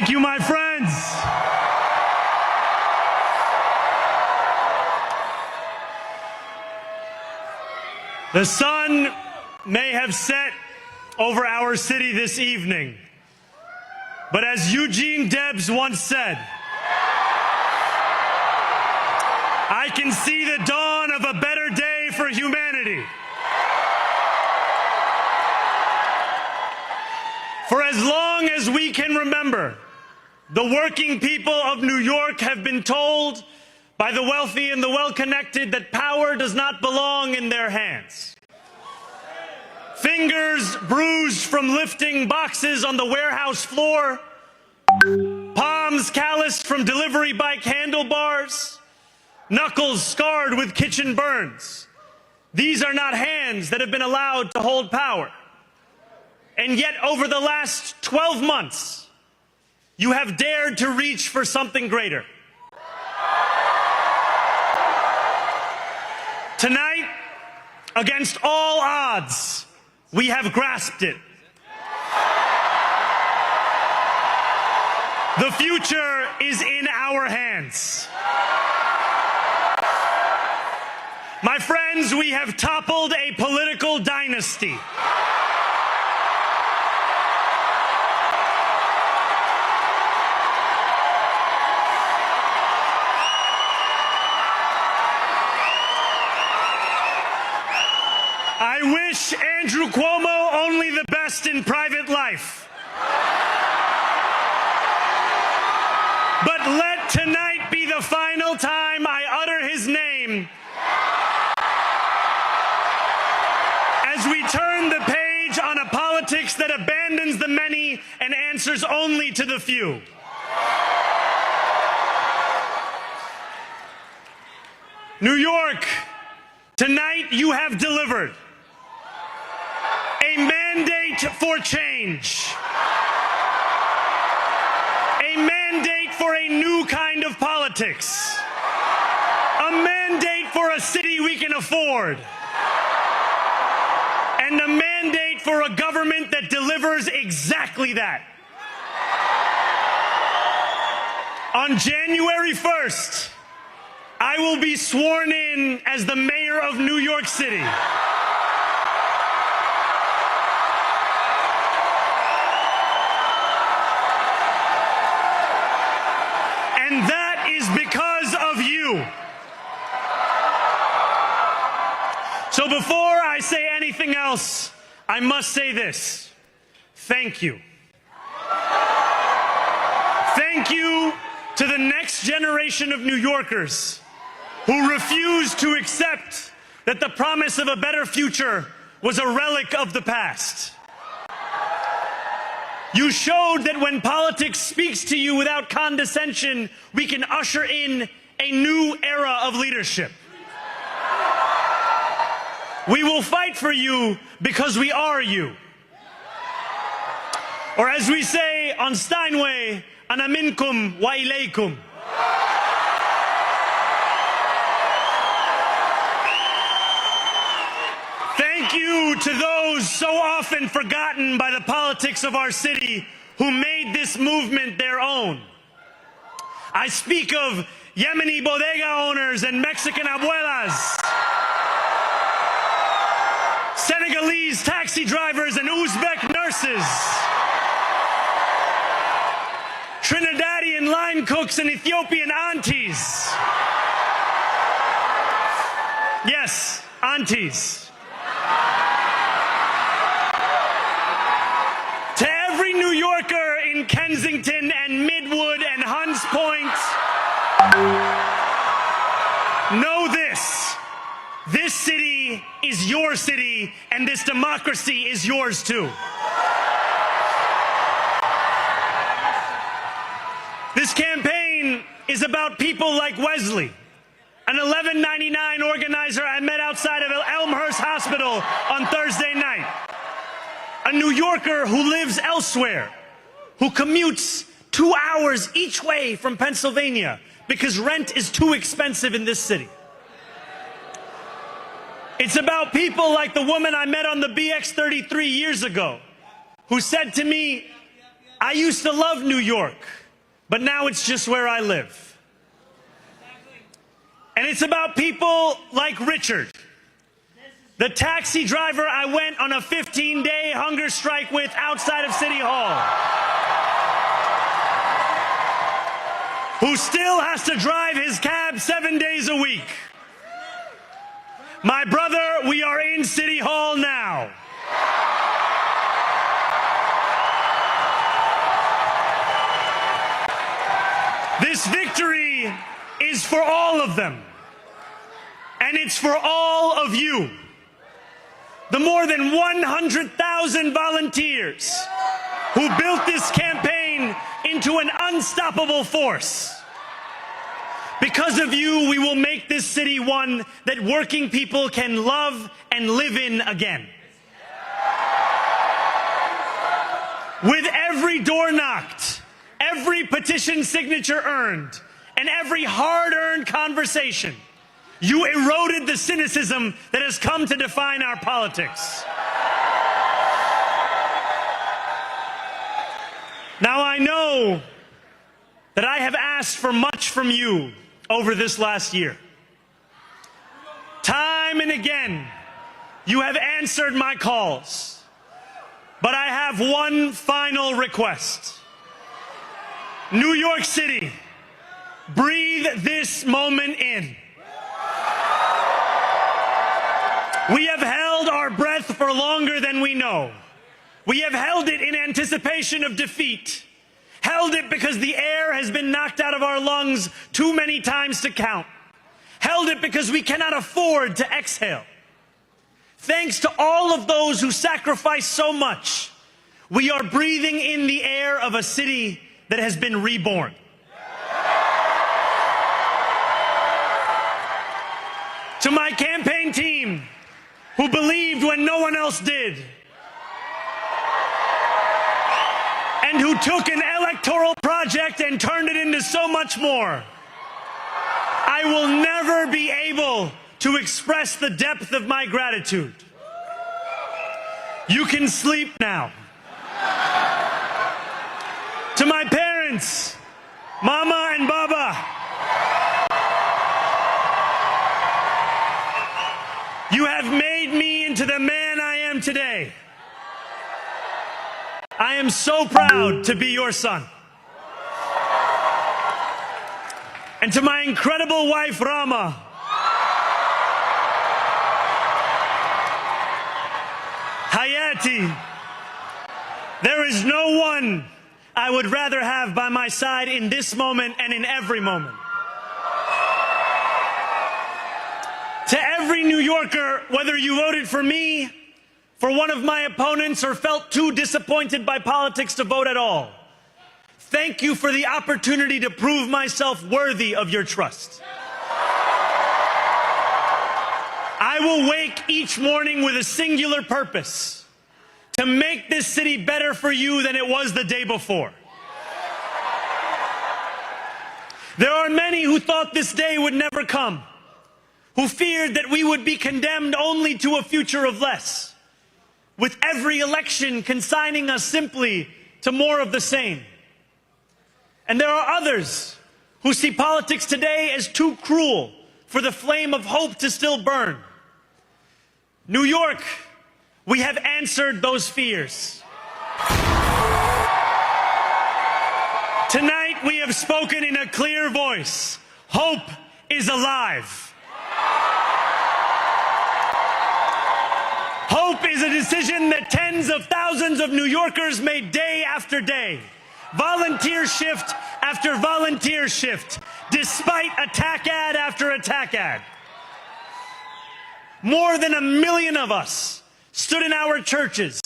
Thank you, my friends. The sun may have set over our city this evening, but as Eugene Debs once said, I can see the dawn of a better day for humanity. For as long as we can remember, the working people of New York have been told by the wealthy and the well-connected that power does not belong in their hands. Fingers bruised from lifting boxes on the warehouse floor, palms calloused from delivery bike handlebars, knuckles scarred with kitchen burns. These are not hands that have been allowed to hold power. And yet, over the last 12 months, you have dared to reach for something greater. Tonight, against all odds, we have grasped it. The future is in our hands. My friends, we have toppled a political dynasty. I wish Andrew Cuomo only the best in private life. But let tonight be the final time I utter his name as we turn the page on a politics that abandons the many and answers only to the few. New York, tonight you have delivered a mandate for change, a mandate for a new kind of politics, a mandate for a city we can afford, and a mandate for a government that delivers exactly that. On January 1st, I will be sworn in as the mayor of New York City. And that is because of you. So before I say anything else, I must say this. Thank you. Thank you to the next generation of New Yorkers who refused to accept that the promise of a better future was a relic of the past. You showed that when politics speaks to you without condescension, we can usher in a new era of leadership. We will fight for you because we are you. Or as we say on Steinway, ana minkum wa ilaykum. Thank you to those so often forgotten by the politics of our city who made this movement their own. I speak of Yemeni bodega owners and Mexican abuelas, Senegalese taxi drivers and Uzbek nurses, Trinidadian line cooks and Ethiopian aunties. Yes, aunties. To every New Yorker in Kensington and Midwood and Hunts Point, know this. This city is your city, and this democracy is yours too. This campaign is about people like Wesley, an 1199 organizer I met outside of Elmhurst Hospital on Thursday night. A New Yorker who lives elsewhere, who commutes 2 hours each way from Pennsylvania because rent is too expensive in this city. It's about people like the woman I met on the BX-33 years ago, who said to me, I used to love New York, but now it's just where I live. And it's about people like Richard, the taxi driver I went on a 15-day hunger strike with outside of City Hall, who still has to drive his cab 7 days a week. My brother, we are in City Hall now. This victory is for all of them, and it's for all of you. The more than 100,000 volunteers who built this campaign into an unstoppable force. Because of you, we will make this city one that working people can love and live in again. With every door knocked, every petition signature earned, and every hard-earned conversation, you eroded the cynicism that has come to define our politics. Now, I know that I have asked for much from you over this last year. Time and again, you have answered my calls. But I have one final request. New York City, breathe this moment in. We have held our breath for longer than we know. We have held it in anticipation of defeat. Held it because the air has been knocked out of our lungs too many times to count. Held it because we cannot afford to exhale. Thanks to all of those who sacrificed so much, we are breathing in the air of a city that has been reborn. To my campaign team, who believed when no one else did, and who took an electoral project and turned it into so much more, I will never be able to express the depth of my gratitude. You can sleep now. To my parents, Mama and Baba, you have made me into the man I am today. I am so proud to be your son. And to my incredible wife, Rama, Hayati, there is no one I would rather have by my side in this moment and in every moment. To every New Yorker, whether you voted for me, for one of my opponents, or felt too disappointed by politics to vote at all, thank you for the opportunity to prove myself worthy of your trust. I will wake each morning with a singular purpose: to make this city better for you than it was the day before. There are many who thought this day would never come, who feared that we would be condemned only to a future of less, with every election consigning us simply to more of the same. And there are others who see politics today as too cruel for the flame of hope to still burn. New York, we have answered those fears. Tonight we have spoken in a clear voice. Hope is alive. Hope is a decision that tens of thousands of New Yorkers made day after day, volunteer shift after volunteer shift, despite attack ad after attack ad. More than 1 million of us stood in our churches,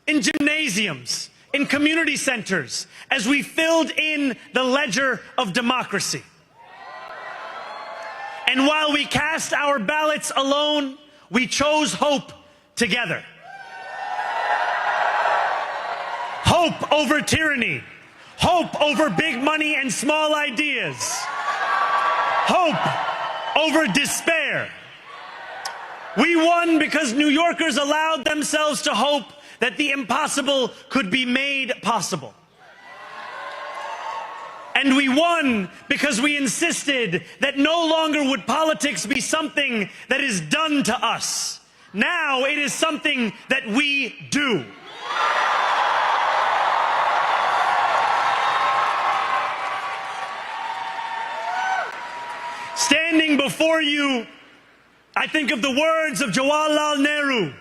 in gymnasiums, in community centers, as we filled in the ledger of democracy. And while we cast our ballots alone, we chose hope together. Hope over tyranny. Hope over big money and small ideas. Hope over despair. We won because New Yorkers allowed themselves to hope that the impossible could be made possible. And we won because we insisted that no longer would politics be something that is done to us. Now it is something that we do. Standing before you, I think of the words of Jawaharlal Nehru.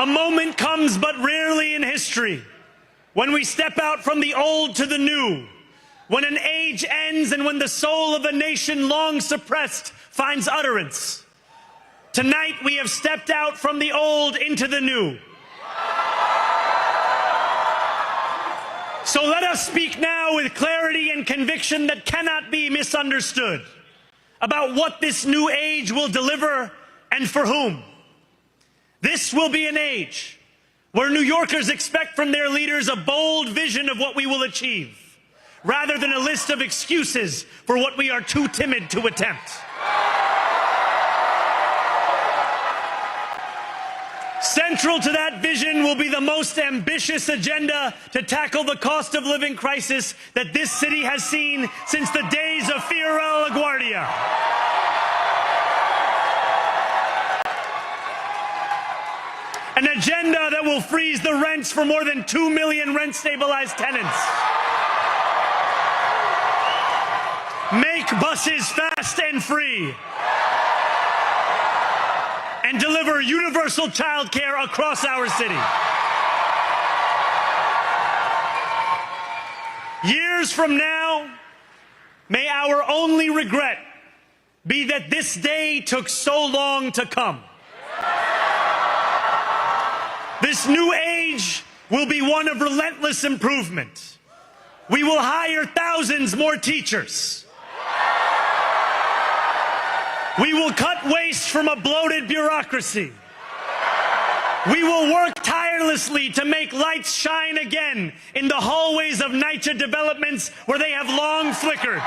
A moment comes but rarely in history when we step out from the old to the new, when an age ends and when the soul of a nation long suppressed finds utterance. Tonight we have stepped out from the old into the new. So let us speak now with clarity and conviction that cannot be misunderstood about what this new age will deliver and for whom. This will be an age where New Yorkers expect from their leaders a bold vision of what we will achieve, rather than a list of excuses for what we are too timid to attempt. Central to that vision will be the most ambitious agenda to tackle the cost of living crisis that this city has seen since the days of Fiorella LaGuardia. An agenda that will freeze the rents for more than 2 million rent-stabilized tenants. Make buses fast and free. And deliver universal child care across our city. Years from now, may our only regret be that this day took so long to come. This new age will be one of relentless improvement. We will hire thousands more teachers. We will cut waste from a bloated bureaucracy. We will work tirelessly to make lights shine again in the hallways of NYCHA developments where they have long flickered.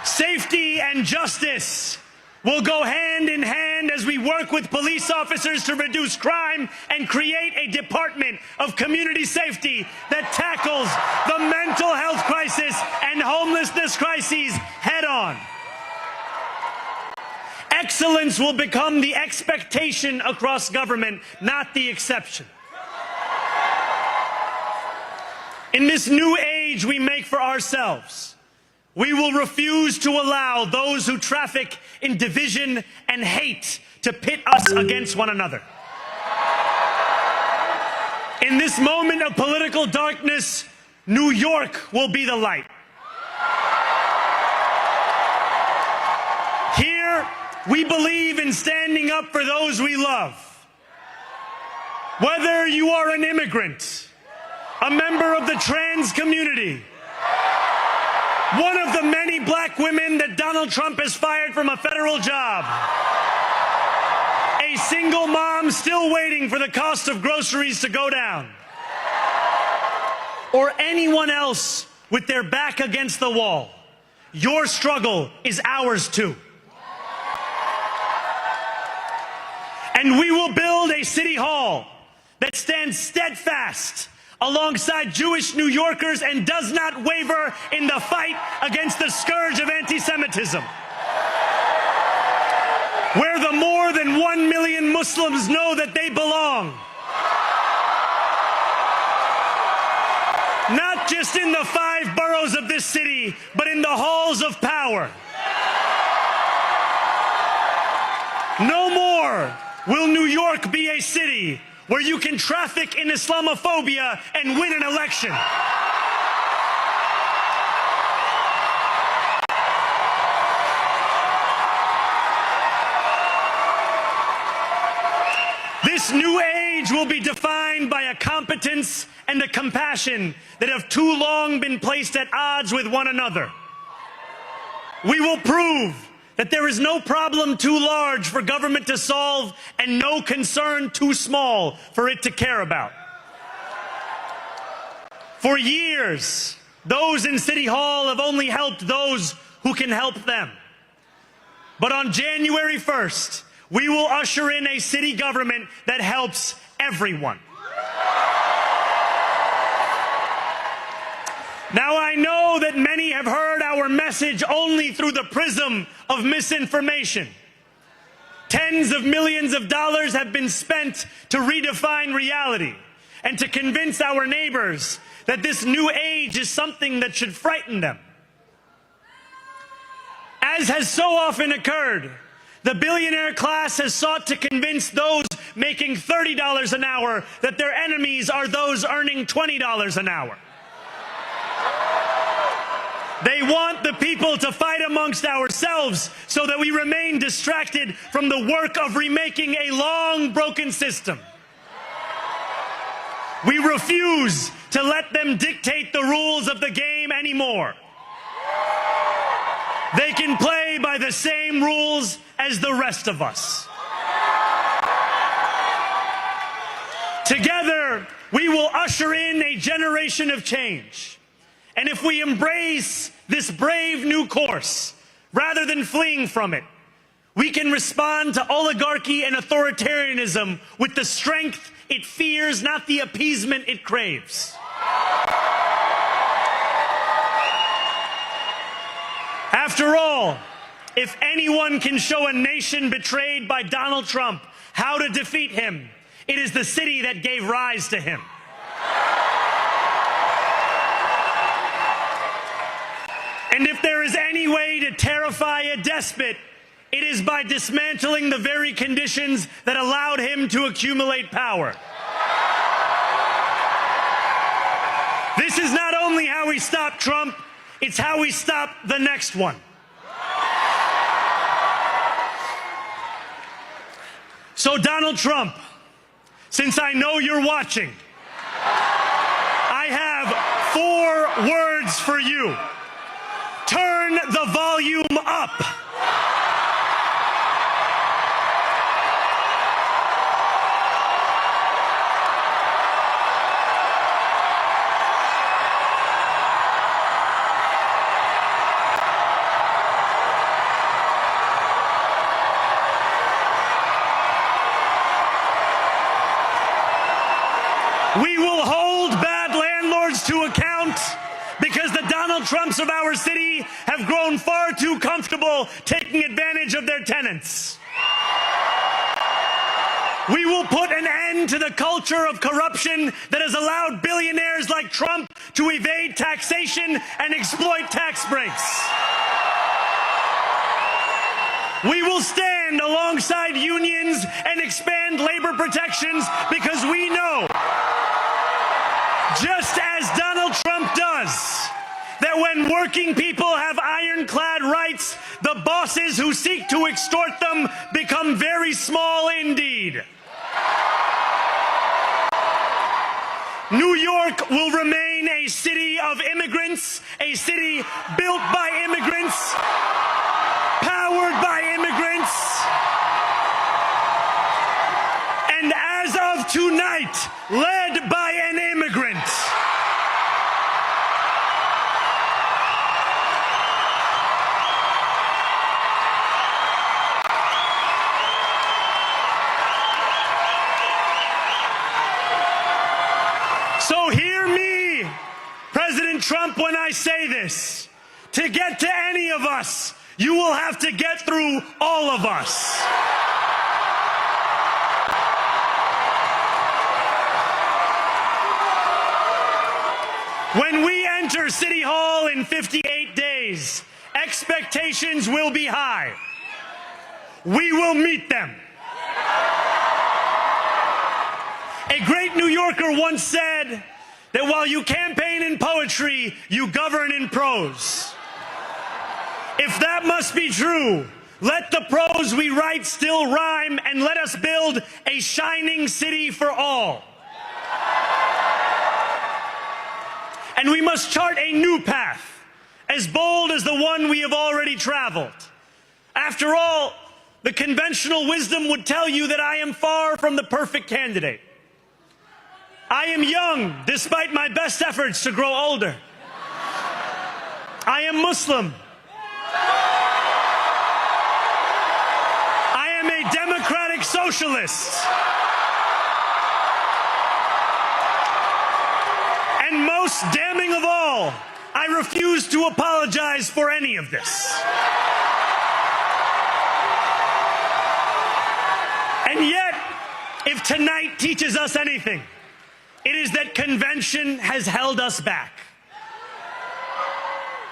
Safety and justice will go hand in hand as we work with police officers to reduce crime and create a department of community safety that tackles the mental health crisis and homelessness crises head on. Excellence will become the expectation across government, not the exception. In this new age we make for ourselves, we will refuse to allow those who traffic in division and hate to pit us against one another. In this moment of political darkness, New York will be the light. Here, we believe in standing up for those we love. Whether you are an immigrant, a member of the trans community, one of the many black women that Donald Trump has fired from a federal job, a single mom still waiting for the cost of groceries to go down, or anyone else with their back against the wall, your struggle is ours too. And we will build a city hall that stands steadfast alongside Jewish New Yorkers and does not waver in the fight against the scourge of anti-Semitism. Where the more than 1 million Muslims know that they belong. Not just in the 5 boroughs of this city, but in the halls of power. No more will New York be a city where you can traffic in Islamophobia and win an election. This new age will be defined by a competence and a compassion that have too long been placed at odds with one another. We will prove that there is no problem too large for government to solve and no concern too small for it to care about. For years, those in City Hall have only helped those who can help them. But on January 1st, we will usher in a city government that helps everyone. Now, I know that many have heard our message only through the prism of misinformation. Tens of millions of dollars have been spent to redefine reality and to convince our neighbors that this new age is something that should frighten them. As has so often occurred, the billionaire class has sought to convince those making $30 an hour that their enemies are those earning $20 an hour. They want the people to fight amongst ourselves so that we remain distracted from the work of remaking a long broken system. We refuse to let them dictate the rules of the game anymore. They can play by the same rules as the rest of us. Together, we will usher in a generation of change. And if we embrace this brave new course, rather than fleeing from it, we can respond to oligarchy and authoritarianism with the strength it fears, not the appeasement it craves. After all, if anyone can show a nation betrayed by Donald Trump how to defeat him, it is the city that gave rise to him. And if there is any way to terrify a despot, it is by dismantling the very conditions that allowed him to accumulate power. This is not only how we stop Trump, it's how we stop the next one. So, Donald Trump, since I know you're watching, I have 4 words for you. Turn the volume up. We will hold bad landlords to account, because the Donald Trumps of our city have grown far too comfortable taking advantage of their tenants. We will put an end to the culture of corruption that has allowed billionaires like Trump to evade taxation and exploit tax breaks. We will stand alongside unions and expand labor protections, because we know, just as Donald Trump does, that when working people have ironclad rights, the bosses who seek to extort them become very small indeed. New York will remain a city of immigrants, a city built by immigrants, powered by immigrants, and as of tonight, led by an immigrant. So hear me, President Trump, when I say this. To get to any of us, you will have to get through all of us. When we enter City Hall in 58 days, expectations will be high. We will meet them. A great New Yorker once said that while you campaign in poetry, you govern in prose. If that must be true, let the prose we write still rhyme, and let us build a shining city for all. And we must chart a new path, as bold as the one we have already traveled. After all, the conventional wisdom would tell you that I am far from the perfect candidate. I am young, despite my best efforts to grow older. I am Muslim. I am a democratic socialist. And most damning of all, I refuse to apologize for any of this. And yet, if tonight teaches us anything, it is that convention has held us back.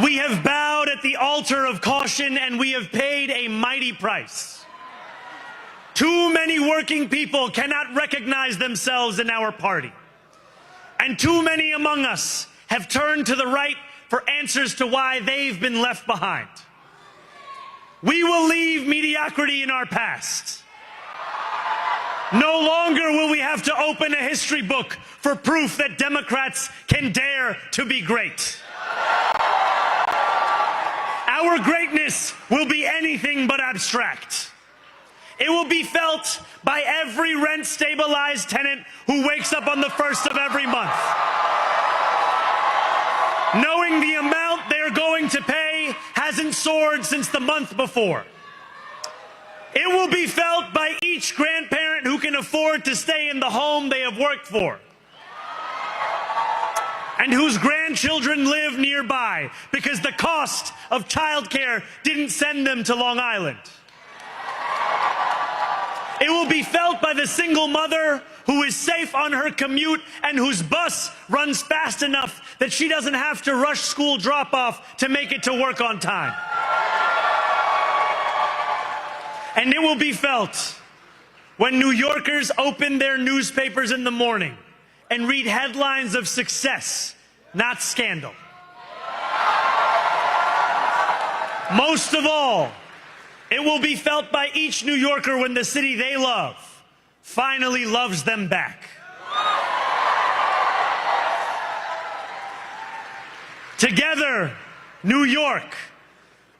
We have bowed at the altar of caution, and we have paid a mighty price. Too many working people cannot recognize themselves in our party. And too many among us have turned to the right for answers to why they've been left behind. We will leave mediocrity in our past. No longer will we have to open a history book for proof that Democrats can dare to be great. Our greatness will be anything but abstract. It will be felt by every rent-stabilized tenant who wakes up on the first of every month, knowing the amount they're going to pay hasn't soared since the month before. It will be felt by each grandparent who can afford to stay in the home they have worked for, and whose grandchildren live nearby because the cost of childcare didn't send them to Long Island. It will be felt by the single mother who is safe on her commute and whose bus runs fast enough that she doesn't have to rush school drop-off to make it to work on time. And it will be felt when New Yorkers open their newspapers in the morning and read headlines of success, not scandal. Most of all, it will be felt by each New Yorker when the city they love finally loves them back. Together, New York,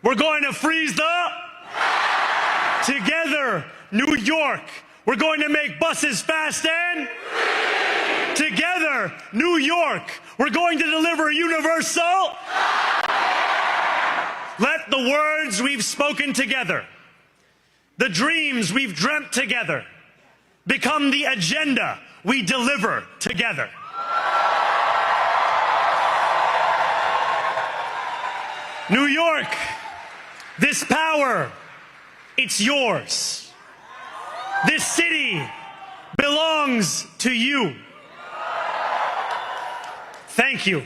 we're going to freeze the... Together, New York, we're going to make buses fast and... Together, New York, we're going to deliver universal... Let the words we've spoken together, the dreams we've dreamt together, become the agenda we deliver together. New York, this power, it's yours. This city belongs to you. Thank you.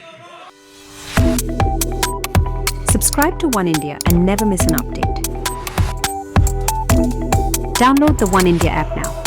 Subscribe to One India and never miss an update. Download the One India app now.